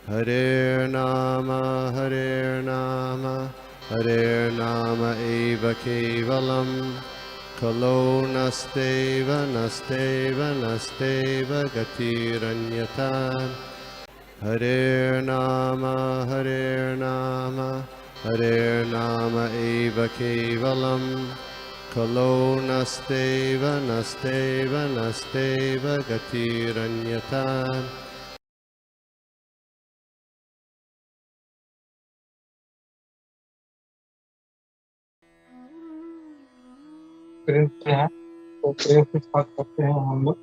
Hare Nama, Hare Nama Eva Kevalam, Kalo Nasteva, Nasteva, Nasteva Gatiranyata. Hare Nama, Hare Nama, Hare Nama Eva Kevalam, Kalo Nasteva, Nasteva, Nasteva Gatiranyata. प्रेम से है तो प्रेम से start करते हैं हम लोग।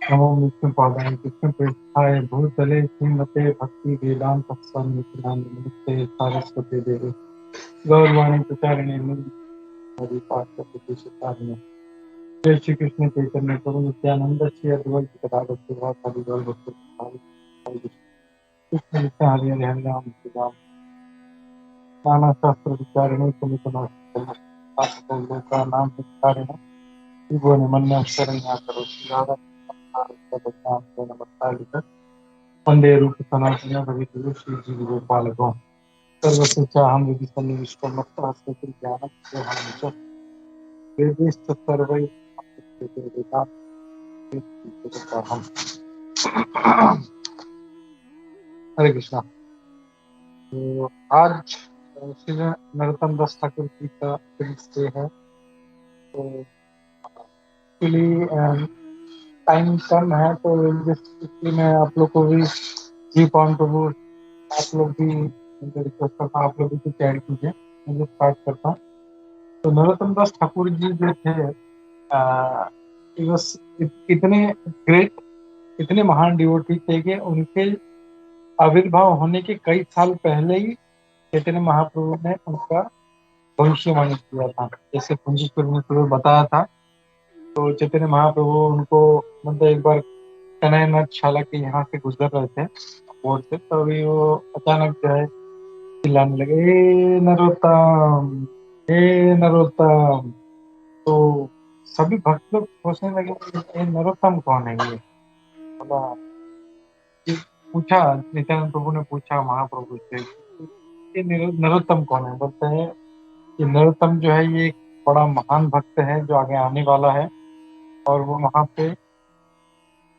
नमो विष्णु पादाय कृष्ण पृष्ठाय भूतले श्रीमते भक्ति वेदांत स्वामी नमस्ते सारस्वती देवी गौरवाणी प्रचारिणे निर्विशेषारिणे जय श्री कृष्ण चैतन्य प्रभु नित्यानंद श्री अद्वैत गदाधर श्रीवासादि गौर भक्तों कृष्ण नित्य हरि हरि हरि राम श्री राम नाना शास्त्र विचारिणे सुमित लोका नाम विचारिणे शिवो निमन्य शरण्या करो वंदे रूप सनातन भवितु श्री जीव गोपालको सर्वसिचाहं यदि सन्निविष्टो मत्तः ज्ञानं वेदेश्च सर्वैः हरे कृष्णा। तो आज श्री नरोत्तम दास ठाकुर जी का फिल्म डे है। तो एक्चुअली टाइम कम है तो इसलिए मैं आप लोग को भी जी पॉइंट प्रभु आप लोग भी मुझे रिक्वेस्ट करता हूँ, आप लोग भी कुछ ऐड कीजिए। मुझे स्टार्ट करता हूँ। तो नरोत्तम दास ठाकुर जी जो थे इतने ग्रेट, इतने महान डिवोटी थे कि उनके आविर्भाव होने के कई साल पहले ही चैतन्य महाप्रभु ने उनका भविष्यवाणी किया था। जैसे पुंजीश्वर ने तुम्हें बताया था, तो चैतन्य महाप्रभु उनको मतलब एक बार कन्हैयानाथ शाला के यहाँ से गुजर रहे थे बोर्ड से, तभी वो अचानक जो है चिल्लाने लगे, हे नरोत्तम, हे नरोत्तम। तो सभी भक्त लोग सोचने लगे ये नरोत्तम कौन है। ये बोला, पूछा नित्यानंद प्रभु ने पूछा महाप्रभु से ये नरोत्तम कौन है। बोलते हैं कि नरोत्तम जो है ये एक बड़ा महान भक्त है जो आगे आने वाला है और वो वहाँ पे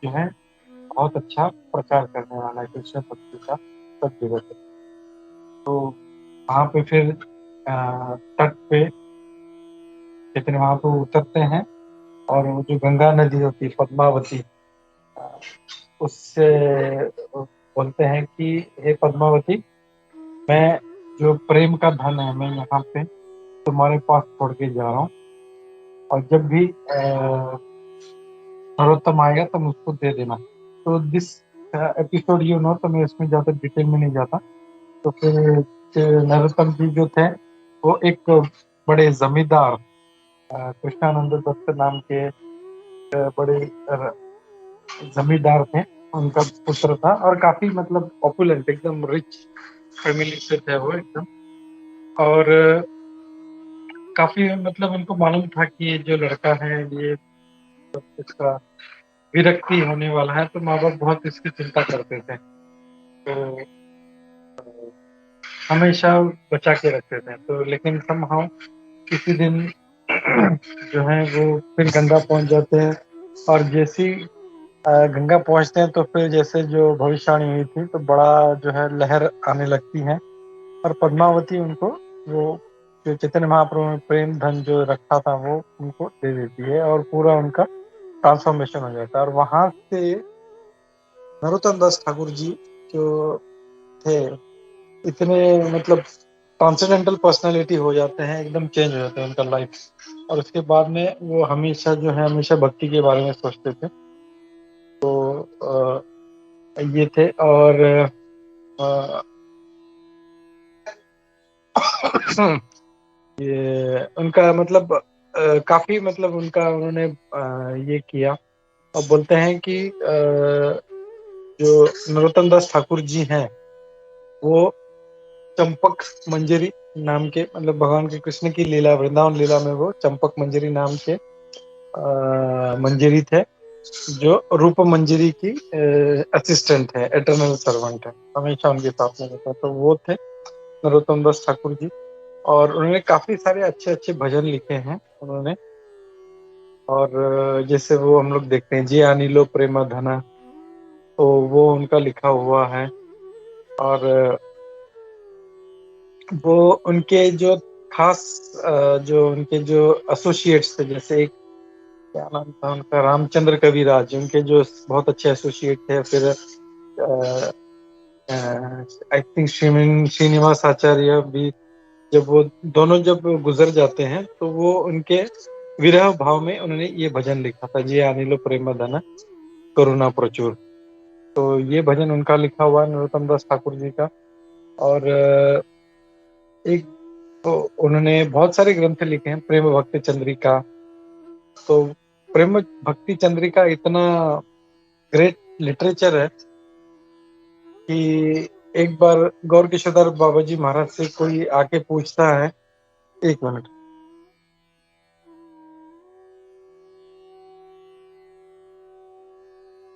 जो है बहुत अच्छा प्रचार करने वाला है कृष्ण भक्ति का सब जगह पे। तो वहाँ पे फिर तट पे चैतन्य महाप्रभु उतरते हैं और वो जो गंगा नदी होती है पद्मावती, उससे बोलते हैं कि हे पद्मावती, मैं जो प्रेम का धन है मैं यहाँ पे तुम्हारे पास छोड़ के जा रहा हूँ और जब भी नरोत्तम आएगा तुम उसको दे देना। तो दिस एपिसोड तो मैं इसमें ज्यादा डिटेल में नहीं जाता। तो फिर नरोत्तम जी जो थे वो एक बड़े जमींदार कृष्णानंद दत्त नाम के बड़े जमींदार थे, उनका पुत्र था और काफी मतलब पॉपुलर एकदम रिच फैमिली से थे वो एकदम। और काफी मतलब उनको मालूम था कि ये जो लड़का है ये इसका विरक्ति होने वाला है, तो माँ बाप बहुत इसकी चिंता करते थे, तो हमेशा बचा के रखते थे। तो लेकिन समहाउ किसी दिन जो है वो फिर गंगा पहुंच जाते हैं और जैसी गंगा पहुंचते हैं तो फिर जैसे जो भविष्यवाणी हुई थी तो बड़ा जो है लहर आने लगती है और पद्मावती उनको वो जो चैतन्य महाप्रभु ने प्रेम धन जो रखा था वो उनको दे देती है और पूरा उनका ट्रांसफॉर्मेशन हो जाता है। और वहां से नरोत्तम दास ठाकुर जी जो थे इतने मतलब ट्रांसेंडेंटल पर्सनालिटी हो जाते हैं, एकदम चेंज हो जाता है उनका लाइफ। और उसके बाद में वो हमेशा जो है हमेशा भक्ति के बारे में सोचते थे। तो ये थे और ये उनका मतलब काफी मतलब उनका उन्होंने ये किया। और बोलते हैं कि जो नरोत्तम दास ठाकुर जी हैं वो चंपक मंजरी नाम के मतलब भगवान के कृष्ण की लीला वृंदावन लीला में वो चंपक मंजरी नाम के मंजरी थे। जो रूप मंजरी की असिस्टेंट है, एटर्नल सर्वेंट है, हमेशा उनके साथ में रहता है, तो वो थे नरोत्तम दास ठाकुर जी। और उन्होंने काफी सारे अच्छे अच्छे भजन लिखे हैं उन्होंने। और जैसे वो हम लोग देखते हैं जी अनिलो प्रेम धना, तो वो उनका लिखा हुआ है। और वो उनके जो खास जो उनके जो एसोसिएट्स थे, जैसे एक क्या नाम था उनका, रामचंद्र कविराज, उनके जो बहुत अच्छे एसोसिएट थे। फिर आई थिंक श्रीनिवास आचार्य भी, जब वो दोनों जब गुजर जाते हैं तो वो उनके विरह भाव में उन्होंने ये भजन लिखा था, जी अनिलो प्रेम धन करुणा प्रचुर। तो ये भजन उनका लिखा हुआ है, नरोत्तम दास ठाकुर जी का। और एक तो उन्होंने बहुत सारे ग्रंथ लिखे हैं, प्रेम भक्ति चंद्रिका। तो प्रेम भक्ति चंद्रिका इतना ग्रेट लिटरेचर है कि एक बार गौर किशोरदास बाबा जी महाराज से कोई आके पूछता है, एक मिनट,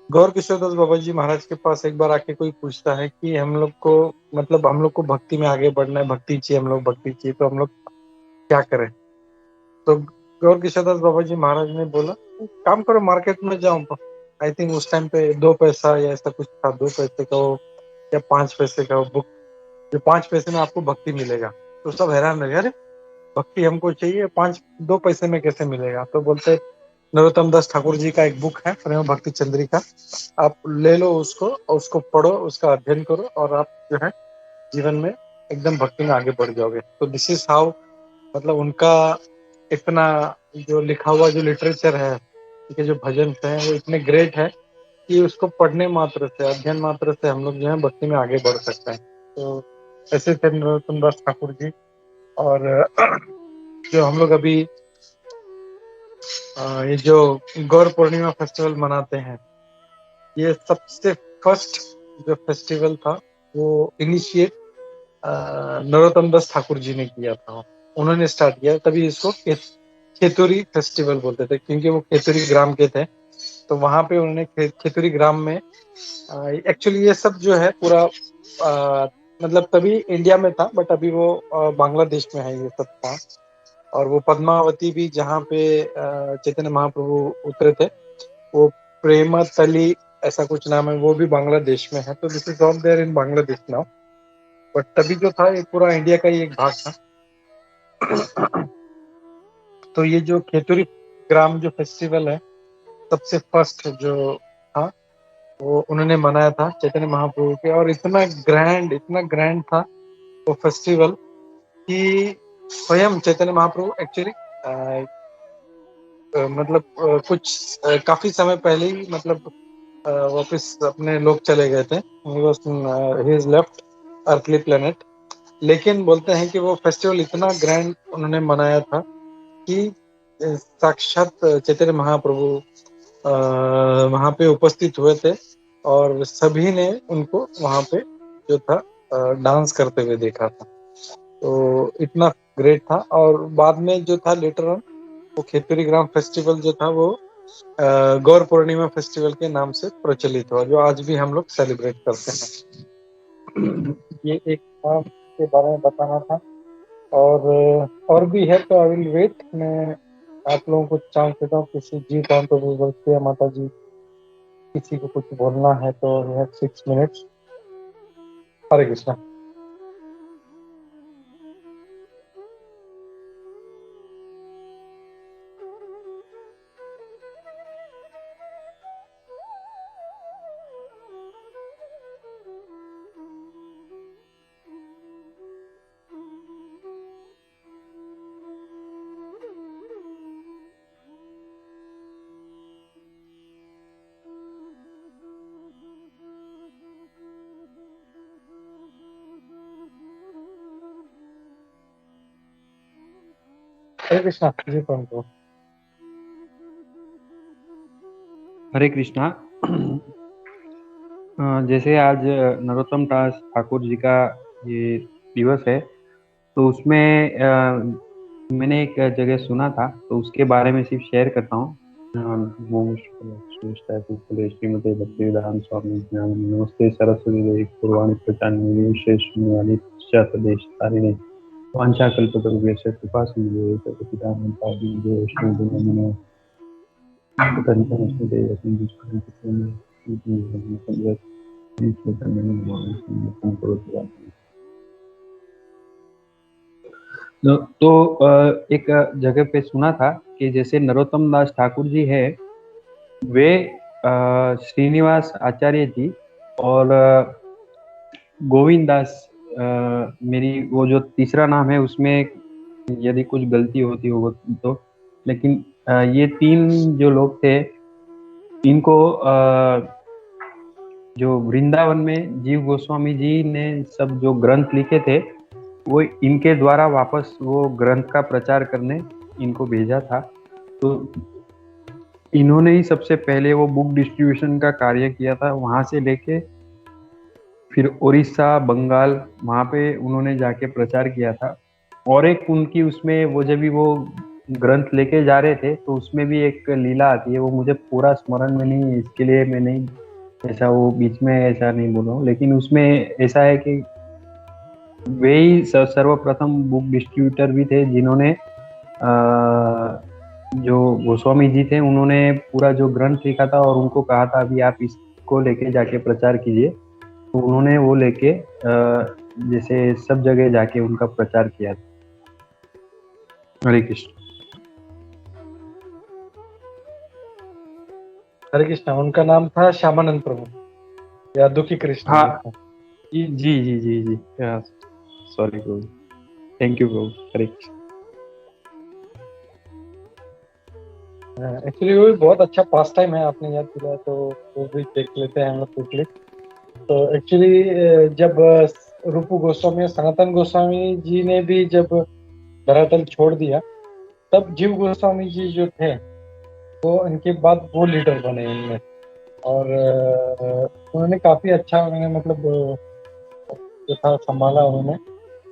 गौर किशोरदास बाबा जी महाराज के पास एक बार आके कोई पूछता है कि हम लोग को, मतलब हम लोग को भक्ति में आगे बढ़ना है, भक्ति चाहिए, हम लोग भक्ति चाहिए, तो हम लोग क्या करें। तो गौर किशोरदास बाबा जी महाराज ने बोला, काम करो, मार्केट में जाओ। आई थिंक उस टाइम पे 2 पैसा या ऐसा कुछ था, 2 पैसे का हो या 5 पैसे का हो बुक, जो 5 पैसे में आपको भक्ति मिलेगा। तो सब हैरान रहे, अरे भक्ति हमको चाहिए, 2 पैसे में कैसे मिलेगा। तो बोलते नरोत्तम दास ठाकुर जी का एक बुक है प्रेम भक्ति चंद्रिका, आप ले लो उसको और उसको पढ़ो, उसका अध्ययन करो, और आप जो है जीवन में एकदम भक्ति में आगे बढ़ जाओगे। तो दिस इज हाउ, मतलब उनका इतना जो लिखा हुआ जो लिटरेचर है, उनके जो भजन हैं वो इतने ग्रेट है कि उसको पढ़ने मात्र से, अध्ययन मात्र से हम लोग जो है भक्ति में आगे बढ़ सकते हैं। तो ऐसे थे नरोत्तम दास ठाकुर जी। और जो हम लोग अभी ये जो गौर पूर्णिमा फेस्टिवल मनाते हैं, ये सबसे फर्स्ट जो फेस्टिवल था वो इनिशिएट नरोत्तम दास ठाकुर जी ने किया था। उन्होंने स्टार्ट किया, तभी इसको खेतुरी फेस्टिवल बोलते थे, क्योंकि वो खेतुरी ग्राम के थे। तो वहां पे उन्होंने खेतुरी ग्राम में एक्चुअली ये सब जो है पूरा मतलब तभी इंडिया में था, बट अभी वो बांग्लादेश में है ये सब था। और वो पद्मावती भी जहाँ पे चैतन्य महाप्रभु उतरे थे, वो प्रेमतली ऐसा कुछ नाम है, वो भी बांग्लादेश में है। तो this is all there in Bangladesh now, but तभी जो था ये पूरा इंडिया का ही एक भाग था। तो ये जो खेतुरी ग्राम जो फेस्टिवल है, सबसे फर्स्ट जो था वो उन्होंने मनाया था चैतन्य महाप्रभु के। और इतना ग्रैंड था वो फेस्टिवल कि स्वयं चैतन्य महाप्रभु एक्चुअली मतलब कुछ काफी समय पहले ही, मतलब वापस अपने लोग चले गए थे, he is left earthly planet. लेकिन बोलते हैं कि वो फेस्टिवल इतना ग्रैंड उन्होंने मनाया था कि साक्षात चैतन्य महाप्रभु वहां पे उपस्थित हुए थे, और सभी ने उनको वहां पे जो था डांस करते हुए देखा था। तो इतना ग्रेट था। और बाद में जो था लेटर ऑन, वो खेतुरी ग्राम फेस्टिवल जो था वो गौर पूर्णिमा फेस्टिवल के नाम से प्रचलित हुआ, जो आज भी हम लोग सेलिब्रेट करते हैं। ये एक था के बारे में बताना था। और भी है, तो आई विल वेट। मैं आप लोगों को चांस देता हूँ, किसी जी टाइम तो वो बोलते हैं माता जी, किसी को कुछ बोलना है तो वी हैव 6 मिनट्स। हरे कृष्णा। हरे कृष्णा जी पंतो। हरे कृष्णा। जैसे आज नरोत्तम दास ठाकुर जी का ये दिवस है, तो उसमें मैंने एक जगह सुना था, तो उसके बारे में सिर्फ शेयर करता हूँ। श्रीमती भक्तिवेदांत स्वामी ज्ञान नमस्ते सरस्वती देवी पूर्वाणी प्रचार विशेष वाली प्रदेश तारिणी वांछाकल्पतरुभ्यश्च कृपा सिंधु सतपितामह पावनी वैष्णव एक जगह पे सुना था कि जैसे नरोत्तम दास ठाकुर जी है, वे श्रीनिवास आचार्य जी और गोविंद दास, मेरी वो जो तीसरा नाम है उसमें यदि कुछ गलती होती हो तो, लेकिन ये तीन जो लोग थे, इनको जो वृंदावन में जीव गोस्वामी जी ने सब जो ग्रंथ लिखे थे, वो इनके द्वारा वापस वो ग्रंथ का प्रचार करने इनको भेजा था। तो इन्होंने ही सबसे पहले वो बुक डिस्ट्रीब्यूशन का कार्य किया था। वहां से लेके फिर उड़ीसा, बंगाल, वहां पे उन्होंने जाके प्रचार किया था। और एक उनकी उसमें वो जब भी वो ग्रंथ लेके जा रहे थे तो उसमें भी एक लीला आती है, वो मुझे पूरा स्मरण में नहीं है, इसके लिए मैं नहीं ऐसा वो बीच में ऐसा नहीं बोल रहा हूँ, लेकिन उसमें ऐसा है कि वे ही सर्वप्रथम बुक डिस्ट्रीब्यूटर भी थे जिन्होंने जो गोस्वामी जी थे उन्होंने पूरा जो ग्रंथ लिखा था और उनको कहा था अभी आप इसको लेके जाके प्रचार कीजिए, तो उन्होंने वो लेके जैसे सब जगह जाके उनका प्रचार किया था। हरे कृष्ण। हरे कृष्णा। उनका नाम था श्यामानंद प्रभु या दुखी कृष्ण। हाँ जी जी जी जी जी, सॉरी प्रभु, थैंक यू प्रभु। हरे कृष्ण। एक्चुअली वो भी बहुत अच्छा पास टाइम है, आपने याद दिलाया तो वो भी देख लेते हैं हम लोग क्विकली। तो एक्चुअली जब रूपू गोस्वामी, सनातन गोस्वामी जी ने भी जब धरातल छोड़ दिया, तब जीव गोस्वामी जी जो थे वो इनके बाद वो लीडर बने इनमें। और उन्होंने काफी अच्छा, उन्होंने मतलब जो था संभाला उन्होंने।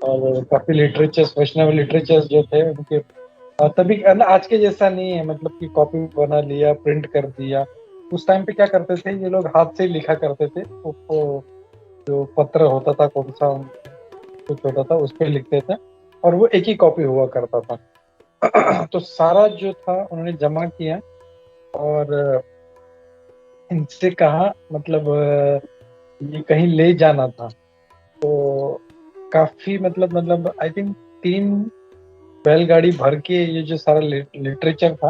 और काफी लिटरेचर्स, वैष्णव लिटरेचर्स जो थे उनके तभी आज के जैसा नहीं है, मतलब कि कॉपी बना लिया, प्रिंट कर दिया। उस टाइम पे क्या करते थे ये लोग, हाथ से लिखा करते थे। वो जो पत्र होता था, कौन सा कुछ होता था, उस पर लिखते थे और वो एक ही कॉपी हुआ करता था। तो सारा जो था उन्होंने जमा किया और इनसे कहा, मतलब ये कहीं ले जाना था। तो काफी मतलब आई थिंक 3 बैलगाड़ी भर के ये जो सारा लिटरेचर था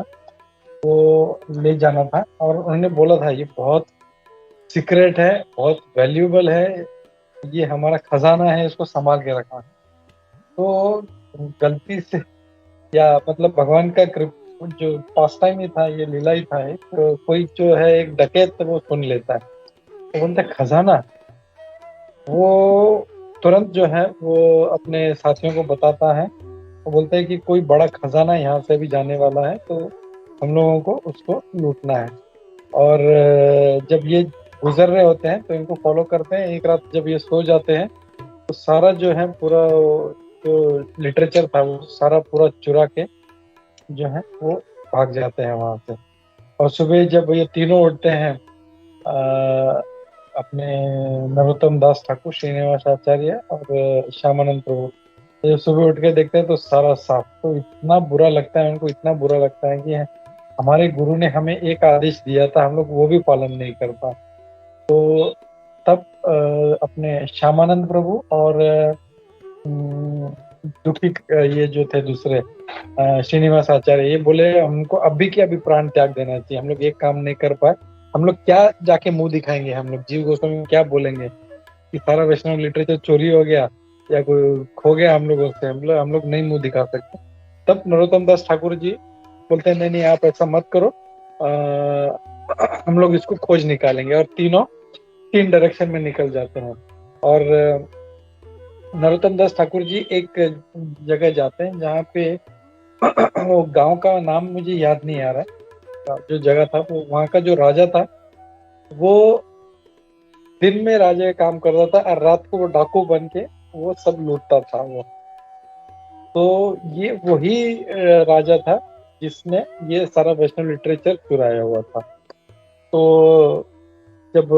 वो ले जाना था। और उन्होंने बोला था ये बहुत सीक्रेट है, बहुत वैल्यूएबल है, ये हमारा खजाना है, इसको संभाल के रखना है। तो गलती से या मतलब भगवान का जो पास टाइम ही था, ये लीला ही था, तो कोई जो है एक डकैत तो वो सुन लेता है, तो बोलता है खजाना। वो तुरंत जो है वो अपने साथियों को बताता है, वो बोलते हैं कि कोई बड़ा खजाना यहाँ से भी जाने वाला है, तो हम लोगों को उसको लूटना है। और जब ये गुजर रहे होते हैं तो इनको फॉलो करते हैं। एक रात जब ये सो जाते हैं तो सारा जो है पूरा जो लिटरेचर था वो सारा पूरा चुरा के जो है वो भाग जाते हैं वहां से। और सुबह जब ये तीनों उठते हैं, अपने नरोत्तम दास ठाकुर, श्रीनिवास आचार्य और श्यामानंद प्रभु, जब सुबह उठ के देखते हैं तो सारा साफ। तो इतना बुरा लगता है उनको, इतना बुरा लगता है कि हमारे गुरु ने हमें एक आदेश दिया था, हम लोग वो भी पालन नहीं कर पाए। तो तब अपने श्यामानंद प्रभु और दुखी ये जो थे दूसरे श्रीनिवास आचार्य, ये बोले हमको अभी के अभी प्राण त्याग देना चाहिए, हम लोग एक काम नहीं कर पाए, हम लोग क्या जाके मुंह दिखाएंगे, हम लोग जीव गोस्वामी में क्या बोलेंगे कि सारा वैष्णव लिटरेचर चोरी हो गया या कोई खो गया हम लोगों से, हम लोग नहीं मुंह दिखा सकते। तब नरोत्तम दास ठाकुर जी बोलते हैं नहीं नहीं आप ऐसा मत करो, हम लोग इसको खोज निकालेंगे। और तीनों 3 डायरेक्शन में निकल जाते हैं। और नरोत्तम दास ठाकुर जी एक जगह जाते हैं जहाँ पे वो गांव का नाम मुझे याद नहीं आ रहा है, जो जगह था वो, वहाँ का जो राजा था वो दिन में राजा का काम करता था और रात को वो डाकू बन के वो सब लूटता था वो। तो ये वही राजा था जिसने ये सारा वैष्णव लिटरेचर चुराया हुआ था। तो जब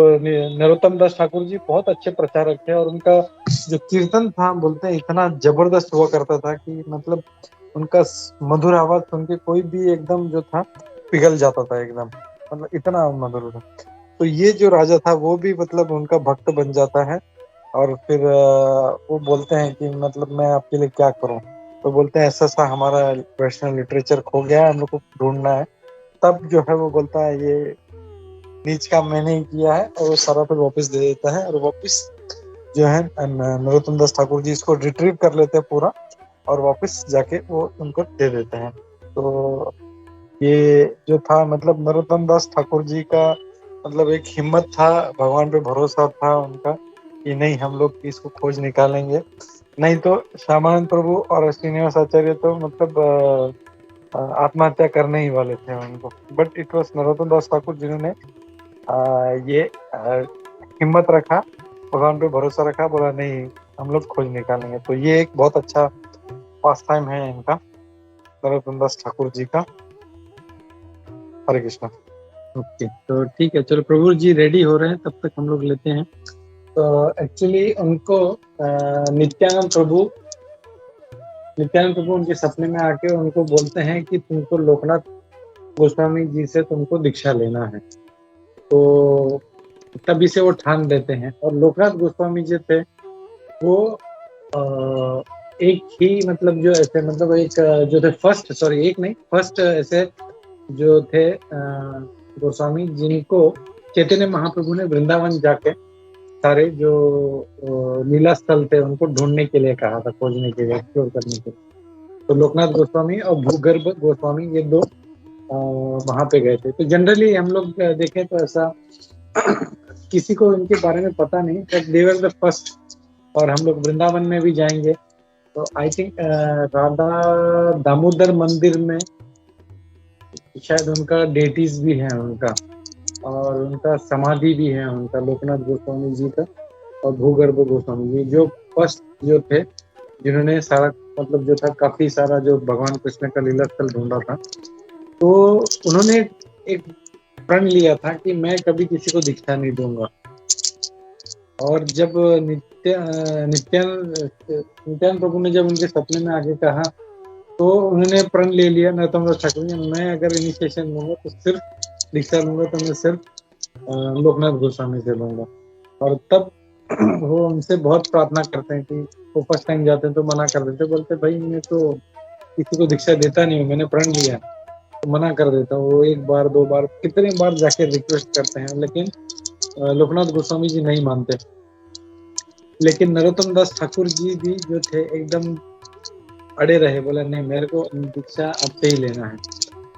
नरोत्तम दास ठाकुर जी बहुत अच्छे प्रचारक थे और उनका जो कीर्तन था बोलते हैं इतना जबरदस्त हुआ करता था कि मतलब उनका मधुर आवाज सुन के कोई भी एकदम जो था पिघल जाता था एकदम, मतलब इतना मधुर था। तो ये जो राजा था वो भी मतलब उनका भक्त बन जाता है और फिर वो बोलते हैं कि मतलब मैं आपके लिए क्या करूं। तो बोलते हैं ऐसा सा हमारा वैष्णव लिटरेचर खो गया है, हम लोग को ढूंढना है। तब जो है वो बोलता है ये नीच काम मैंने ही किया है और वो सारा फिर वापस दे देता है और वापस जो है नरोत्तम दास ठाकुर जी इसको रिट्रीव कर लेते हैं पूरा और वापस जाके वो उनको दे देते हैं। तो ये जो था मतलब नरोत्तम दास ठाकुर जी का मतलब एक हिम्मत था, भगवान पे भरोसा था उनका कि नहीं हम लोग इसको खोज निकालेंगे। नहीं तो श्यामानंद प्रभु और श्रीनिवास आचार्य तो मतलब आत्महत्या करने ही वाले थे उनको। बट इट वॉज नरोत्तम दास ठाकुर जिन्होंने ये हिम्मत रखा, भगवान पे भरोसा रखा, बोला नहीं हम लोग खोज निकालेंगे। तो ये एक बहुत अच्छा पास टाइम है इनका, नरोत्तम दास ठाकुर जी का। हरे कृष्णा। ओके, तो ठीक है, चलो प्रभु जी रेडी हो रहे हैं, तब तक हम लोग लेते हैं। तो एक्चुअली उनको नित्यानंद प्रभु उनके सपने में आके उनको बोलते हैं कि तुमको लोकनाथ गोस्वामी जी से तुमको दीक्षा लेना है। तो तभी से वो ठान देते हैं। और लोकनाथ गोस्वामी जी थे वो एक ही मतलब जो ऐसे मतलब एक जो थे फर्स्ट ऐसे जो थे गोस्वामी जिनको चैतन्य महाप्रभु ने वृंदावन जाके सारे जो लीला स्थल थे उनको ढूंढने के लिए कहा था, खोजने के लिए, एक्सप्लोर करने के लिए। तो लोकनाथ गोस्वामी और भूगर्भ गोस्वामी ये दो वहां पे गए थे। तो जनरली हम लोग देखें तो ऐसा किसी को इनके बारे में पता नहीं, but they were the first. और हम लोग वृंदावन में भी जाएंगे तो आई थिंक राधा दामोदर मंदिर में शायद उनका डेटीज भी है उनका, और उनका समाधि भी है उनका, लोकनाथ गोस्वामी जी का और भूगर्भ गोस्वामी जी जो फर्स्ट जो थे जिन्होंने सारा मतलब जो था काफी सारा जो भगवान कृष्ण का लीला स्थल ढूंढा था। तो उन्होंने एक प्रण लिया था कि मैं कभी किसी को दीक्षा नहीं दूंगा। और जब नित्यानंद प्रभु ने जब उनके सपने में आगे कहा तो उन्होंने प्रण ले लिया नरोत्तम दास ठाकुर जी, मैं अगर इनिशिएशन लूंगा तो सिर्फ दीक्षा लूंगा तो मैं सिर्फ लोकनाथ गोस्वामी से लूंगा। और तब वो उनसे बहुत प्रार्थना करते हैं कि वो फर्स्ट टाइम जाते हैं तो मना कर देते, बोलते भाई मैं तो किसी को दीक्षा देता नहीं हूँ, मैंने प्रण लिया तो मना कर देता हूँ। वो एक बार दो बार कितने बार जाके रिक्वेस्ट करते हैं, लेकिन लोकनाथ गोस्वामी जी नहीं मानते। लेकिन नरोत्तम दास ठाकुर जी भी जो थे एकदम अड़े रहे, बोले नहीं मेरे को दीक्षा अब से ही लेना है।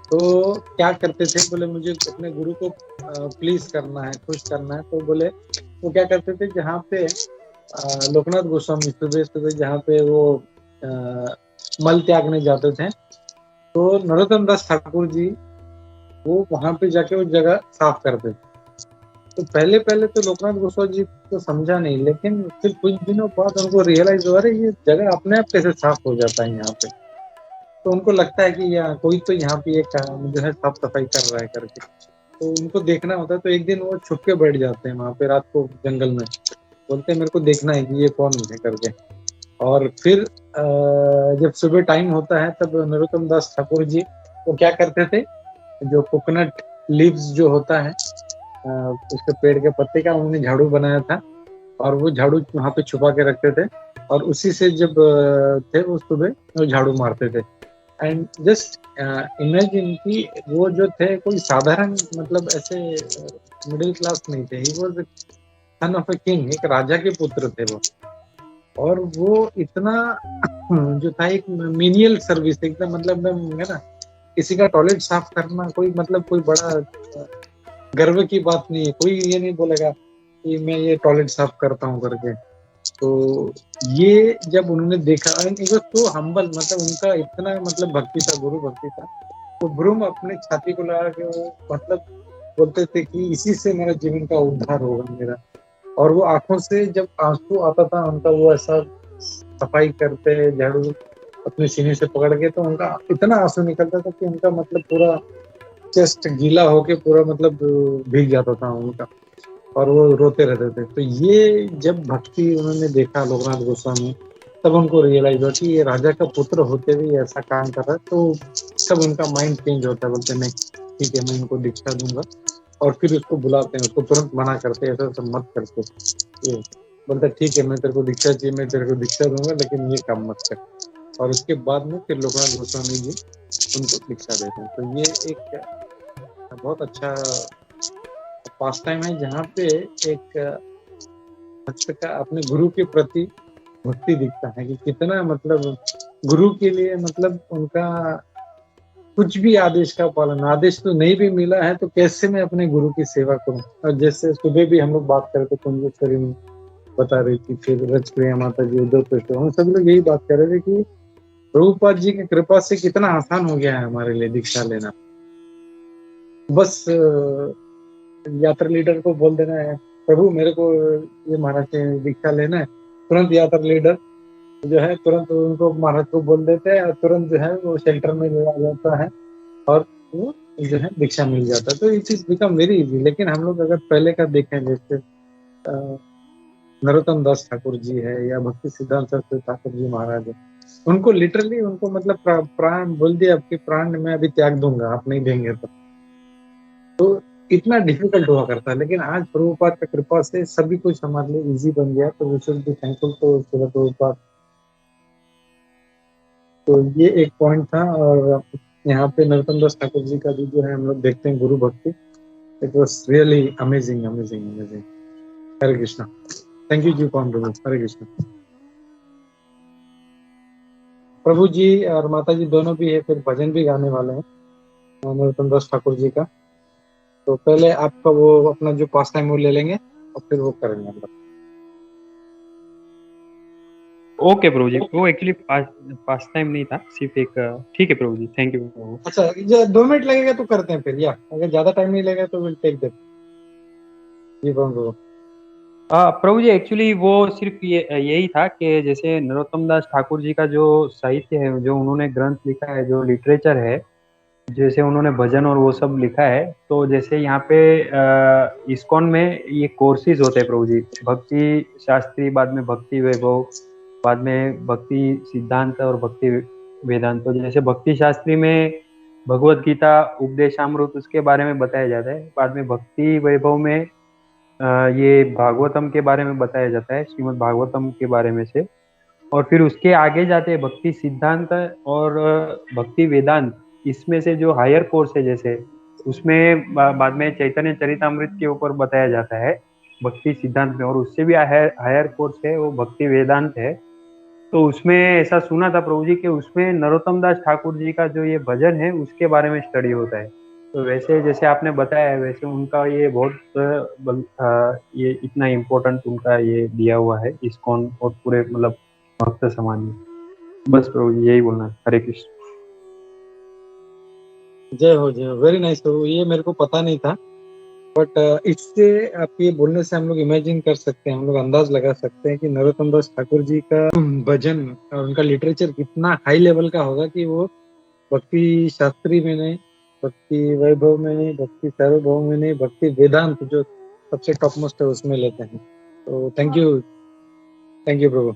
तो क्या करते थे, बोले मुझे अपने गुरु को प्लीज करना है, खुश करना है। तो बोले वो क्या करते थे, जहाँ पे लोकनाथ गोस्वामी सुबह सुबह जहाँ पे वो मल त्यागने जाते थे तो नरोत्तम दास ठाकुर जी वो वहां पे जाके वो जगह साफ करते थे। तो पहले तो लोकनाथ गोस्वामी जी को समझा नहीं, लेकिन फिर कुछ दिनों बाद उनको रियलाइज हुआ ये जगह अपने आप कैसे साफ हो जाता है यहाँ पे। तो उनको लगता है कि कोई तो यहाँ पे एक जो है साफ सफाई कर रहा है करके, तो उनको देखना होता है। तो एक दिन वो छुप के बैठ जाते हैं वहां पे रात को जंगल में, बोलते हैं मेरे को देखना है कि ये कौन है करके। और फिर जब सुबह टाइम होता है तब नरोत्तम दास ठाकुर जी वो क्या करते थे, जो कोकोनट लीव्स जो होता है उसके पेड़ के पत्ते का उन्होंने झाड़ू बनाया था और वो झाड़ू वहां पे छुपा के रखते थे और उसी से जब थे वो सुबह वो झाड़ू मारते थे। एंड जस्ट इमेजिन कि वो जो थे कोई साधारण मतलब ऐसे मिडिल क्लास नहीं थे, he was son of a king, एक राजा के पुत्र थे वो। और वो इतना जो था एक मीनियल सर्विस एकदम, मतलब है ना, किसी का टॉयलेट साफ करना कोई मतलब कोई बड़ा गर्व की बात नहीं है, कोई ये नहीं बोलेगा कि मैं ये टॉयलेट साफ करता हूँ करके। तो ये जब उन्होंने देखा तो हम्बल, मतलब उनका इतना मतलब भक्ति था, गुरु भक्ति था। तो ब्रूम अपने छाती को लगा के वो मतलब बोलते थे कि इसी से मेरा जीवन का उद्धार होगा मेरा। और वो आंखों से जब आंसू आता था उनका, वो ऐसा सफाई करते झाड़ू अपने सीने से पकड़ के, तो उनका इतना आंसू निकलता था कि उनका मतलब पूरा चेस्ट गीला होके पूरा मतलब भीग जाता था उनका, और वो रोते रहते थे। तो ये जब भक्ति उन्होंने देखा लोकनाथ गोस्वामी, तब उनको रियलाइज हुआ कि ये राजा का पुत्र होते हुए ऐसा काम कर रहा है। तो तब उनका माइंड चेंज होता है, बोलते नहीं ठीक है मैं इनको दीक्षा दूंगा। और फिर उसको बुलाते हैं, उसको तुरंत मना करते हैं, ऐसा सब मत करते। ये बोलते ठीक है मैं तेरे को दीक्षा चाहिए, मैं तेरे को दीक्षा दूंगा, लेकिन ये काम मत कर। और उसके बाद में फिर लोकनाथ गोस्वामी जी उनको दीक्षा देते हैं। तो ये एक बहुत अच्छा पास टाइम है, जहाँ पे एक भक्त का अपने गुरु के प्रति भक्ति दिखता है कि कितना मतलब गुरु के लिए मतलब उनका कुछ भी आदेश का पालन, आदेश तो नहीं भी मिला है तो कैसे मैं अपने गुरु की सेवा करूं। और जैसे सुबह भी हम लोग बात करते कुंजेश्वरी में बता रही थी, फिर रजप्रिया माता जी, उद्धव कृष्ण, हम सब लोग यही बात कर रहे थे कि प्रभुपाद जी की कृपा से कितना आसान हो गया है हमारे लिए दीक्षा लेना। बस यात्रा लीडर को बोल देना है प्रभु मेरे को ये महाराज से दीक्षा लेना है, तुरंत यात्रा लीडर जो है तुरंत उनको महाराज को बोल देते हैं, और तुरंत जो है वो शेल्टर में ले आ जाता है और वो जो है दीक्षा मिल जाता है। तो it is become very easy. लेकिन हम लोग अगर पहले का देखें, जैसे नरोत्तम दास ठाकुर जी है या भक्ति सिद्धांत सरस्वती ठाकुर जी महाराज है, उनको लिटरली उनको मतलब प्राण बोल दिया, आपके प्राण मैं अभी त्याग दूंगा आप नहीं देंगे तो इतना डिफिकल्ट हुआ करता है। लेकिन आज प्रभुपाद की कृपा से सभी कुछ हमारे लिए इजी बन गया, तो we should be thankful to Prabhupada. तो ये एक पॉइंट था। और यहाँ पे नरोत्तम दास ठाकुर जी का भी जो है हम लोग देखते हैं गुरु भक्ति, it was really amazing amazing amazing. Hare Krishna. Thank you जी पॉन प्रभु। हरे कृष्णा। प्रभु जी और माता जी दोनों भी है, फिर भजन भी गाने वाले हैं नरोत्तम दास ठाकुर जी का। तो पहले आपका वो अपना जो पास टाइम वो ले लेंगे और फिर वो करेंगे हम लोग। ओके प्रभु जी, वो एक्चुअली पास टाइम नहीं था, सिर्फ एक ठीक है प्रभु जी, थैंक यू प्रभु। अच्छा 2 मिनट लगेगा तो करते हैं फिर, या अगर ज्यादा टाइम नहीं लगेगा तो विल टेक दैट। जी प्रभु। प्रभु जी एक्चुअली वो सिर्फ यही था कि जैसे नरोत्तम दास ठाकुर जी का जो साहित्य है, जो उन्होंने ग्रंथ लिखा है, जो लिटरेचर है, जैसे उन्होंने भजन और वो सब लिखा है, तो जैसे यहाँ पे इस्कॉन में ये कोर्सेज होते हैं प्रभु जी, भक्ति शास्त्री, बाद में भक्ति वैभव, बाद में भक्ति सिद्धांत और भक्ति वेदांत। तो जैसे भक्ति शास्त्री में भगवत गीता, उपदेशामृत उसके बारे में बताया जाता है। बाद में भक्ति वैभव में ये भागवतम के बारे में बताया जाता है, श्रीमद् भागवतम के बारे में से। और फिर उसके आगे जाते हैं भक्ति सिद्धांत और भक्ति वेदांत। इसमें से जो हायर कोर्स है, जैसे उसमें बाद में चैतन्य चरितामृत के ऊपर बताया जाता है भक्ति सिद्धांत में, और उससे भी हायर कोर्स है वो भक्ति वेदांत है। तो उसमें ऐसा सुना था प्रभु जी कि उसमें नरोत्तम दास ठाकुर जी का जो ये भजन है उसके बारे में स्टडी होता है। तो वैसे जैसे आपने बताया है, वैसे उनका ये बहुत ये इतना इम्पोर्टेंट उनका ये दिया हुआ है इस्कॉन और पूरे मतलब भक्त समाज में। बस प्रभु जी यही बोलना है। हरे कृष्ण। जय हो जय हो। वेरी नाइस प्रभु। ये मेरे को पता नहीं था, बट इससे आप ये बोलने से हम लोग इमेजिन कर सकते हैं, हम लोग अंदाज लगा सकते हैं कि नरोत्तम दास ठाकुर जी का भजन और उनका लिटरेचर कितना हाई लेवल का होगा कि वो भक्ति शास्त्री में नहीं, भक्ति वैभव में नहीं, भक्ति सार्वभौम में नहीं, भक्ति वेदांत जो सबसे टॉप मोस्ट है उसमें लेते हैं। तो थैंक यू प्रभु।